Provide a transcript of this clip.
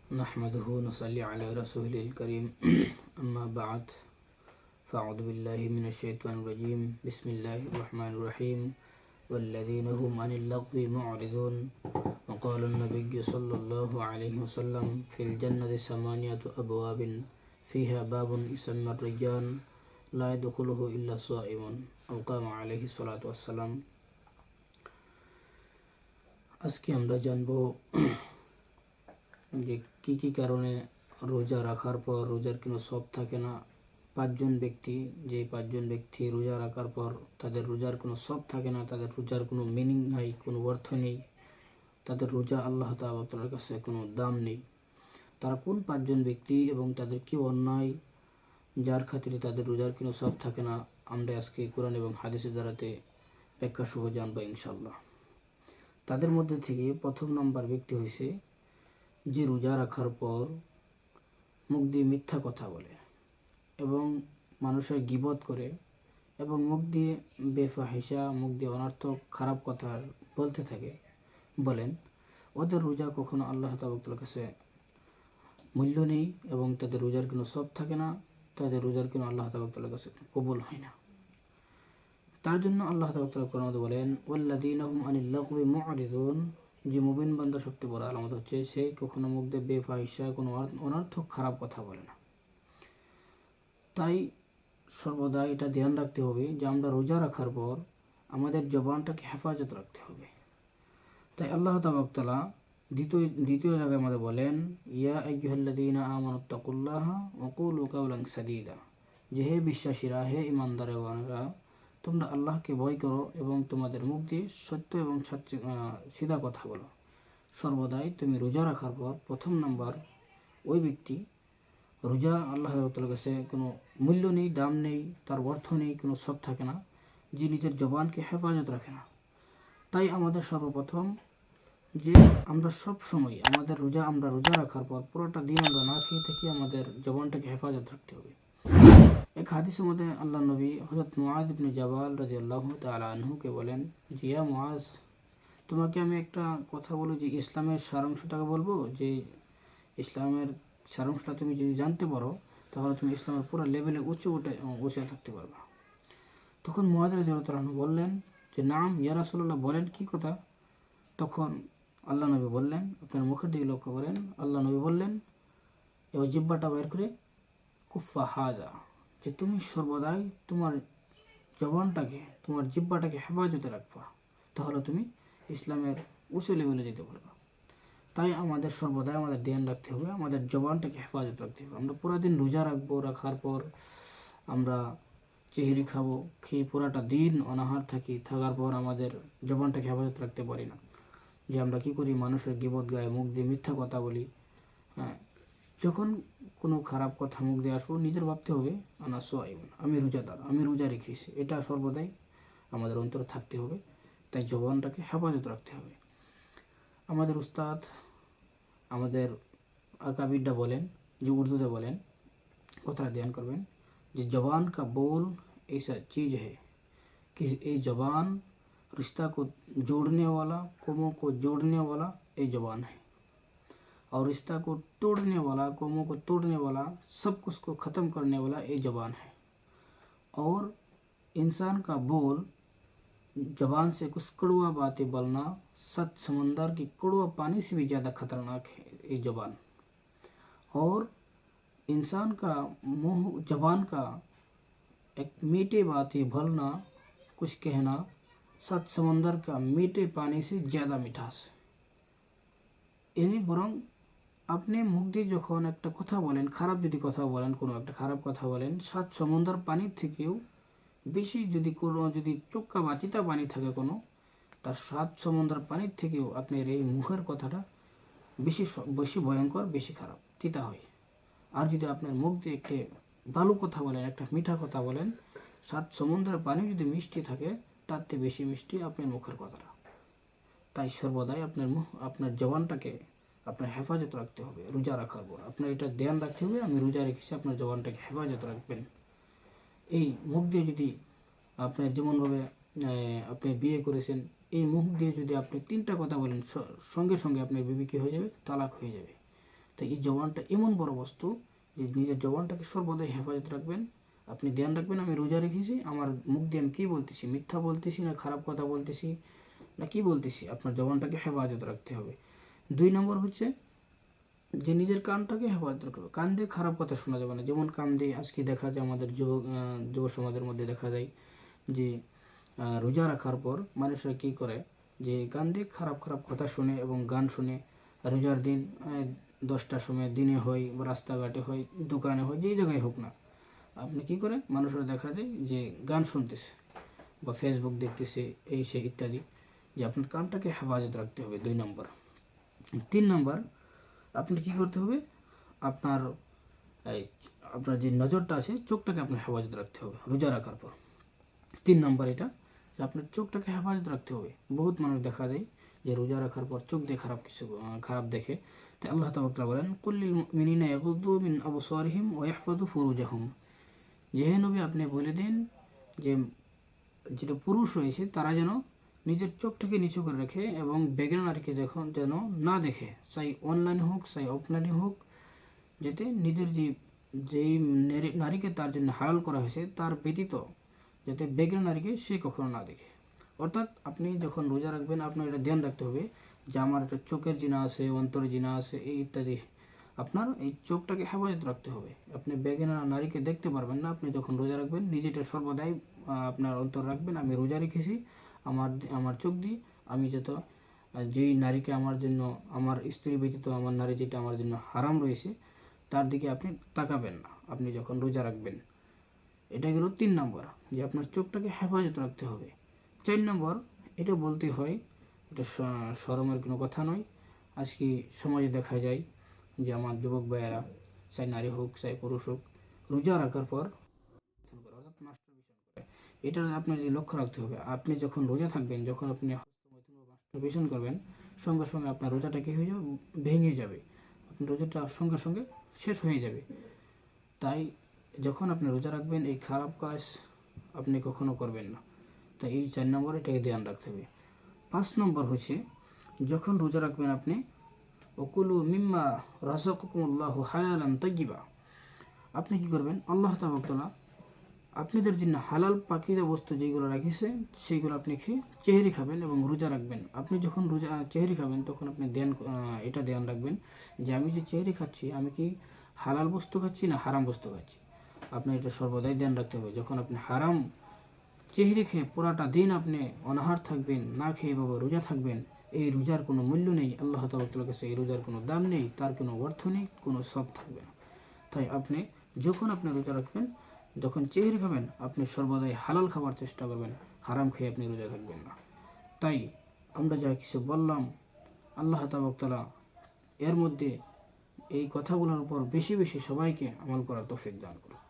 نحمده ونصلي على رسوله الكريم أما بعد فأعوذ بالله من الشيطان الرجيم بسم الله الرحمن الرحيم والذين هم عن اللغو معرضون وقال النبي صلى الله عليه وسلم في الجنة 8 أبواب فيها باب يسمى الرجال لا يدخله إلا صائم أو قام عليه الصلاة والسلام আজকে আমরা জানবো যে কি কি কারণে রোজা রাখার পর রোজার কোনো সব থাকে না। পাঁচজন ব্যক্তি রোজা রাখার পর তাদের রোজার কোনো সব থাকে না, তাদের রোজার কোনো মিনিং নাই, কোনো অর্থ নেই, তাদের রোজা আল্লাহ তাআলার কাছে কোনো দাম নেই। তারা কোন পাঁচজন ব্যক্তি এবং তাদের কি অন্যায় যার খাতিরে তাদের রোজার কোনো সব থাকে না, আমরা আজকে কোরআন এবং হাদিসের দ্বারাতে ব্যাখ্যা সহ জানবো ইনশাআল্লাহ। তাদের মধ্যে থেকে প্রথম নাম্বার ব্যক্তি হয়েছে যে রোজা রাখার পর মুখ দিয়ে মিথ্যা কথা বলে এবং মানুষের গীবত করে এবং মুখ দিয়ে বেফাহিশা, মুখ দিয়ে অনর্থক খারাপ কথা বলতে থাকে। বলেন ওদের রোজা কখনো আল্লাহ তাআলার কাছে মূল্য নেই এবং তাদের রোজার কোনো সব থাকে না, তাদের রোজার কোনো আল্লাহ তাআলার কাছে কবুল হয় না। তার জন্য আল্লাহ তাআলা কোরআনে বলেন ওয়াল্লাযীনা হুম আনিল লাগwi মু'রিদুন, যে মুমিন বান্দা সবচেয়ে বড় আলামত হচ্ছে সে কখনো মুখ দিয়ে বেফাহিশা, কোনো অনর্থক খারাপ কথা বলে না। তাই সর্বদা এটা ধ্যান রাখতে হবে যে আমরা রোজা রাখার পর আমাদের জবানটাকে হেফাজত রাখতে হবে। তাই আল্লাহ তাআলা দ্বিতীয় জায়গায় আমাদের বলেন ইয়া আইয়ুহাল্লাযীনা আমানুত্তাকুল্লাহা ওয়া কুলু কাওলান সাদীদা, যে হে বিশ্বাসীরা, হে ঈমানদারগণরা, তোমরা আল্লাহকে ভয় করো এবং তোমাদের মুখ দিয়ে সত্য এবং সিধা কথা বলো। সর্বদাই তুমি রোজা রাখার পর প্রথম নাম্বার ওই ব্যক্তি, রোজা আল্লাহ তাআলার কাছে কোনো মূল্য নেই, দাম নেই, তার অর্থ নেই, কোনো সব থাকে না, যে নিজের জবানকে হেফাজত রাখে না। তাই আমাদের সর্বপ্রথম যে আমরা সব সময় আমরা রোজা রাখার পর পুরোটা দিন আমরা না খেয়ে থাকি, আমাদের জবানটাকে হেফাজত রাখতে হবে। এক হাদিসের মধ্যে আল্লাহ নবী হযরত মুআয ইবনে জাবাল রাদিয়াল্লাহু তাআলা আনহুকে বলেন যে ইয়া মুআয, তোমাকে আমি একটা কথা বলবো, যে ইসলামের সারাংশটাকে বলবো, যে ইসলামের সারাংশটা তুমি যদি জানতে পারো তাহলে তুমি ইসলামের পুরো লেভেলে উঁচে থাকতে পারবা। তখন মুআয রাদিয়াল্লাহু তাআলা বললেন যে নাম ইয়া রাসূলুল্লাহ, বলেন কি কথা। তখন আল্লাহ নবী বললেন, আপনার মুখের দিকে লক্ষ্য করেন, আল্লাহ নবী বললেন এবার জিহ্বাটা বের করে কুফা হাজা, যে তুমি সর্বদাই তোমার জবানটাকে, তোমার জিহ্বাটাকে হেফাজতে রাখবা, তাহলে তুমি ইসলামের উঁচু লেভেলে যেতে পারবা। তাই আমাদের সর্বদাই আমাদের ধ্যান রাখতে হবে, আমাদের জবানটাকে হেফাজত রাখতে হবে। আমরা পুরো দিন রোজা রাখবো, রাখার পর আমরা চেহারি খাবো, খেয়ে পুরাটা দিন অনাহার থাকার পর আমাদের জবানটাকে হেফাজত রাখতে পারি না। যে আমরা কি করি, মানুষের গীবত গায়ে, মুখ দিয়ে মিথ্যা কথা বলি। হ্যাঁ, যখন কোনো খারাপ কথা মুখ দিয়ে আসবো নিজের ভাবতে হবে আনা সোয়াইমুন, আমি রোজাদার, আমি রোজা রেখেছি, এটা সর্বদাই আমাদের অন্তরে থাকতে হবে। তাই জবানটাকে হেফাজত রাখতে হবে। আমাদের উস্তাদ, আমাদের আকাবিররা বলেন, যে উর্দুতে বলেন, কথাটা ধ্যান করবেন, যে जबान का बोल ऐसा चीज़ है कि ये जबान रिश्ता को जोड़ने वाला, कौमों को जोड़ने वाला ये जबान है, और रिश्ता को तोड़ने वाला, कौमों को तोड़ने वाला, सब कुछ को ख़त्म करने वाला ये जबान है। और इंसान का बोल, जबान से कुछ कड़वा बातें बोलना 7 समंदर की कड़वा पानी से भी ज़्यादा खतरनाक है ये जबान। और इंसान का मुंह, जबान का एक मीठे बातें बोलना, कुछ कहना 7 समंदर का मीठे पानी से ज़्यादा मिठास है। এনি বরং আপনি মুখ দিয়ে যখন একটা কথা বলেন, খারাপ যদি কথা বলেন, কোনো একটা খারাপ কথা বলেন, 7 সমুদ্র পানির থেকেও বেশি, যদি চোক্কা বা চিতা পানি থাকে কোনো, তার 7 সমুদ্র পানির থেকেও আপনার এই মুখের কথাটা বেশি ভয়ঙ্কর, বেশি খারাপ, তিতা হয়। আর যদি আপনার মুখ দিয়ে একটি ভালো কথা বলেন, একটা মিঠা কথা বলেন, 7 সমুদ্রের পানি যদি মিষ্টি থাকে তার থেকে বেশি মিষ্টি আপনার মুখের কথাটা। তাই সর্বদাই আপনার জবানটাকে আপনার হেফাজত রাখতে হবে। রোজা রাখার পর আপনার এটা ধ্যান রাখতে হবে, আমি রোজা রেখেছি, আপনার জবানটাকে হেফাজত রাখবেন। এই মুখ দিয়ে যদি আপনার যেমনভাবে আপনি বিয়ে করেছেন, এই মুখ দিয়ে যদি আপনি 3টা কথা বলেন, সঙ্গে সঙ্গে আপনার বিবি কি হয়ে যাবে, তালাক হয়ে যাবে। তো এই জবানটা এমন বড় বস্তু যে নিজের জবানটাকে সর্বদাই হেফাজত রাখবেন। আপনি ধ্যান রাখবেন আমি রোজা রেখেছি, আমার মুখ দিয়ে আমি কী বলতেছি, মিথ্যা বলতেছি না খারাপ কথা বলতেছি না কি বলতেছি, আপনার জবানটাকে হেফাজত রাখতে হবে। 2 নম্বর হচ্ছে যে নিজের কানটাকে হেফাজত রাখতে হবে। কান দিয়ে খারাপ কথা শোনা যাবে না। যেমন কান দিয়ে আজকে দেখা যায় আমাদের যুব সমাজের মধ্যে দেখা যায় যে রোজা রাখার পর মানুষরা কী করে যে গান দিয়ে খারাপ খারাপ কথা শুনে এবং গান শুনে রোজার দিন 10টার সময় দিনে হয় বা রাস্তাঘাটে হয়, দোকানে হয়, যেই জায়গায় হোক না, আপনি কি করে মানুষরা দেখা যায় যে গান শুনতেছে বা ফেসবুক দেখতেছে এই সে ইত্যাদি। যে আপনার কানটাকে হেফাজত রাখতে হবে 2 নম্বর। 3 নম্বর আপনার কি করতে হবে, আপনার এই আপনার যে নজরটা আছে চোখটাকে আপনার হেফাজত রাখতে হবে রোজা রাখার পর। 3 নম্বর এটা যে আপনার চোখটাকে হেফাজত রাখতে হবে। বহুত মানুষ দেখা যায় যে রোজা রাখার পর চোখ দিয়ে খারাপ দেখে। তাই আল্লাহ তাআলা বলেন কুল্লিল মুমিনিনা ইয়াগুদ্দু মিন আবসারিহিম ওয়া ইয়াহফাযু ফুরুজাহুম, যে হে নবী আপনি বলে দিন যে যেটা পুরুষ রয়েছে তারা যেন নিজের চোখটাকে নিচু করে রাখে এবং বেগানা নারীকে যেন না দেখে, চাই অনলাইনে হোক চাই অফলাইনে হোক, যাতে নিজের যেই নারীকে তার জন্য হালাল করা হয়েছে তার ব্যতীত যাতে বেগানা নারীকে সে কখনো না দেখে। অর্থাৎ আপনি যখন রোজা রাখবেন আপনার এটা ধ্যান রাখতে হবে যে আমার একটা চোখের জিনা আছে, অন্তরের জিনা আছে, এই ইত্যাদি। আপনার এই চোখটাকে হেফাজত রাখতে হবে। আপনি বেগানা নারীকে দেখতে পারবেন না। আপনি যখন রোজা রাখবেন নিজেটা সর্বদাই আপনার অন্তর রাখবেন আমি রোজা রেখেছি, আমার চোখ দিয়ে আমি যত যেই নারীকে আমার জন্য, আমার স্ত্রী ব্যতীত আমার নারী যেটা আমার জন্য হারাম রয়েছে তার দিকে আপনি তাকাবেন না আপনি যখন রোজা রাখবেন। এটা গেল 3 নম্বর যে আপনার চোখটাকে হেফাজত রাখতে হবে। 4 নম্বর এটা বলতে হয়, এটা শরমের কোনো কথা নয়। আজকে সমাজে দেখা যায় যে আমার যুবক ভাইয়েরা, চাই নারী হোক চাই পুরুষ হোক, রোজা রাখার পর অর্থাৎ মাস্টারবেশন করে। এটা আপনার লক্ষ্য রাখতে হবে। আপনি যখন রোজা থাকবেন, যখন আপনি হস্তমৈথুন বা মাস্টারবেশন করবেন, সঙ্গে সঙ্গে আপনার রোজাটা কি হয়ে যাবে, ভেঙে যাবে। আপনার রোজাটা সঙ্গে সঙ্গে শেষ হয়ে যাবে। তাই যখন আপনি রোজা রাখবেন এই খারাপ কাজ আপনি কখনো করবেন না। তাই এই 4 নম্বর এটাকে ধ্যান রাখতে হবে। 5 নম্বর হচ্ছে যখন রোজা রাখবেন আপনি ওকুলু মিম্মা রাযাকাকুমুল্লাহু হালালান তাইয়্যিবা, আপনি কি করবেন আল্লাহ তাআলা আপনাদের জন্য হালাল পাকিজা বস্তু যেগুলো রাখিছে সেইগুলো আপনি খেয়ে চেহারি খাবেন এবং রোজা রাখবেন। আপনি যখন রোজা চেহারি খাবেন তখন আপনি এটা ধ্যান রাখবেন যে আমি যে চেহারি খাচ্ছি আমি কি হালাল বস্তু খাচ্ছি না হারাম বস্তু খাচ্ছি। আপনি এটা সর্বদাই ধ্যান রাখতে হবে। যখন আপনি হারাম চেহারি খেয়ে পুরাটা দিন আপনি অনাহার থাকবেন, না খেয়ে বাবা রোজা থাকবেন, এই রোজার কোনো মূল্য নেই আল্লাহ তাআলার কাছে, এই রোজার কোনো দাম নেই, তার কোনো অর্থ নেই, কোনো সব থাকবে না। তাই আপনি যখন আপনি রোজা রাখবেন, যখন চেহারি খাবেন আপনি সর্বদাই হালাল খাবার চেষ্টা করবেন, হারাম খেয়ে আপনি রোজা থাকবেন না। তাই আমরা যা কিছু বললাম আল্লাহ তাআলা এর মধ্যে এই কথাগুলোর উপর বেশি বেশি সবাইকে আমল করার তৌফিক দান করুন।